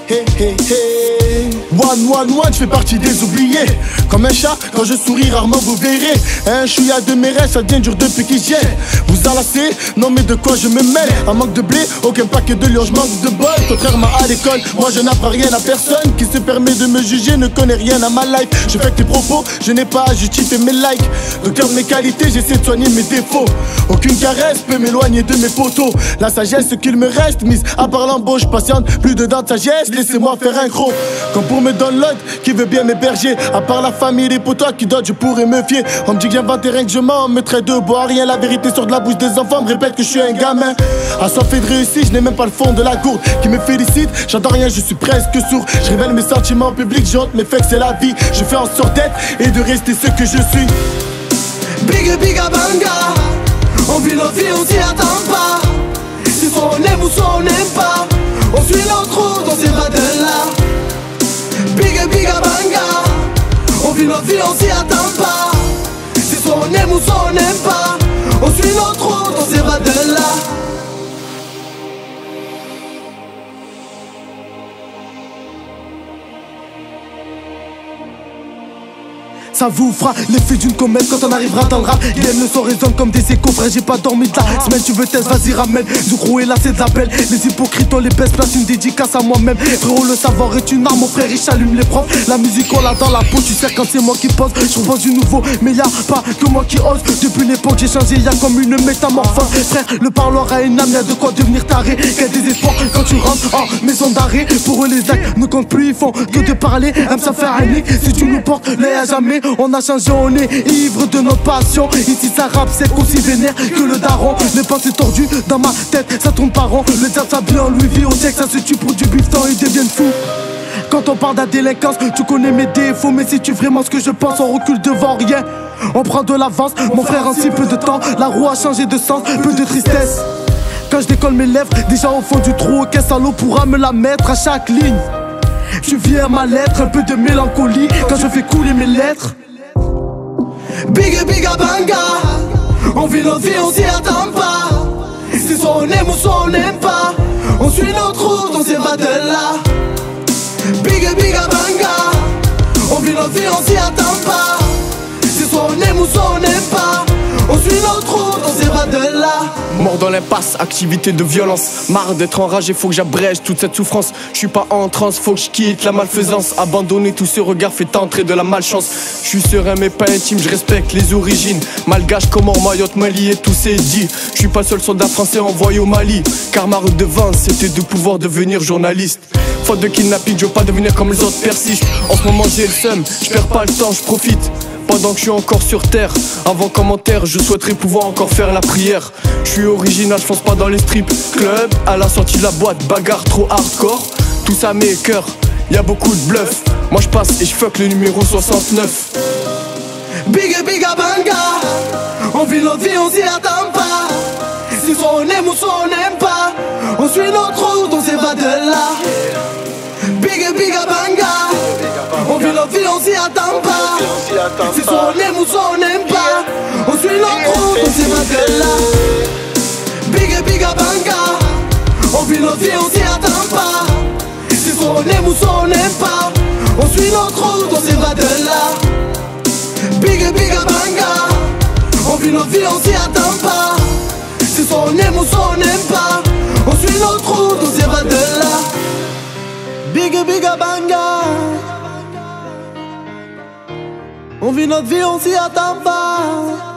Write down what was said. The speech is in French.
hey, hey, hey. One, je fais partie des oubliés. Comme un chat, quand je souris, rarement vous verrez. Un chouïa de mes rêves, ça devient dur depuis qu'ils viennent. Vous enlacez, non mais de quoi je me mêle? Un manque de blé, aucun paquet de lion, je manque de bol. Contrairement à l'école, moi je n'apprends rien à personne. Qui se permet de me juger ne connaît rien à ma life. Je fais que tes propos, je n'ai pas à justifier mes likes. Docteur de mes qualités, j'essaie de soigner mes défauts. Aucune caresse peut m'éloigner de mes poteaux. La sagesse, ce qu'il me reste, mise à part l'embauche, patiente, plus de dents de sagesse, laissez-moi faire un gros. Comme pour me donner l'autre, qui veut bien m'héberger. À part la famille, les potos qui d'autres je pourrais me fier. On me dit que j'invente rien que je mens, on me traite de bois rien. La vérité sort de la bouche des enfants, me répète que je suis un gamin. Assoiffé de réussite, je n'ai même pas le fond de la gourde. Qui me félicite, j'entends rien, je suis presque sourd. Je révèle mes sentiments en public, j'ai honte, mais fait que c'est la vie. Je fais en sorte d'être et de rester ce que je suis. Biga banga, on vit notre vie, on s'y attend pas. Si soit on aime ou soit on n'aime pas, on suit notre route, on s'évade de là. Biga banga, on vit notre vie, on s'y attend pas. Si soit on aime ou soit on n'aime pas, on suit notre route, on s'évade de là. Ça vous fera l'effet d'une comète quand on arrivera dans le rap. Game le son résonne comme des échos, frère, j'ai pas dormi de la semaine. Tu veux test, vas-y ramène. Zoukro est là, c'est de la belle. Les hypocrites on les baisse, place une dédicace à moi-même. Frérot, le savoir est une arme, mon frère, il allume les profs. La musique on l'a dans la peau, tu sais quand c'est moi qui pose. Je propose du nouveau, mais y'a pas que moi qui ose. Depuis l'époque j'ai changé, y'a comme une métamorphose. Frère, le parleur a une âme, y'a de quoi devenir taré. Quel désespoir quand tu rentres en maison d'arrêt. Pour eux les actes ne comptent plus, ils font que de parler. Aime ça faire un nick, si tu nous portes, l'est à jamais. On a changé, on est ivre de notre passion. Ici ça rappe, c'est aussi vénère que le daron. Les pensées tordues dans ma tête, ça tourne par rond. Le diable s'habille en Louis V, au sec, ça se tue pour du bifton, ils deviennent fous. Quand on parle de la délinquance, tu connais mes défauts. Mais si tu vraiment ce que je pense, on recule devant rien. On prend de l'avance, mon frère en si peu de temps. La roue a changé de sens, peu de tristesse. Quand je décolle mes lèvres, déjà au fond du trou, aucun salaud pourra me la mettre à chaque ligne. Je viens à ma lettre, un peu de mélancolie quand je fais couler mes lettres. Biga banga, on vit notre vie, on s'y attend pas. Si soit on aime ou soit on n'aime pas, on suit notre route, on s'évade de là. Biga banga, on vit notre vie, on s'y attend pas. Si soit on aime ou soit on n'aime pas, on suit notre route, on s'évade de là. Mort dans l'impasse, activité de violence. Marre d'être enragé, faut que j'abrège toute cette souffrance. Je suis pas en transe, faut que je quitte la malfaisance. Abandonner tout ce regard fait entrer de la malchance. Je suis serein mais pas intime, je respecte les origines. Malgache comme en Mayotte, Mali et tout c'est dit. Je suis pas seul soldat français envoyé au Mali. Car ma redevance c'était de pouvoir devenir journaliste. Faute de kidnapping, je veux pas devenir comme les autres persistent. En ce moment j'ai le seum, je perds pas le temps, je profite. Pendant que je suis encore sur terre, avant commentaire, je souhaiterais pouvoir encore faire la prière. Je suis original, je pense pas dans les strip clubs. À la sortie de la boîte, bagarre trop hardcore. Tout ça met cœur, y'a beaucoup de bluff. Moi je passe et je fuck le numéro 69. Biga banga, on vit notre vie, on s'y attend pas. Si soit on aime ou soit on n'aime pas, on suit notre route, on s'évade de là. Biga banga, on vit notre vie, on s'y attend pas. Si soit on aime ou soit on n'aime pas, on suit notre route, on s'évade de là. Biga banga, on vit notre vie, on s'y attend pas. Si soit on aime ou soit on n'aime pas, on suit notre route, on s'évade de là. Biga banga, on vit notre vie, on s'y attend pas. Si soit on aime ou soit on n'aime pas, on suit notre route, on s'évade de là. Biga banga, on vit notre vie, on s'y attend pas.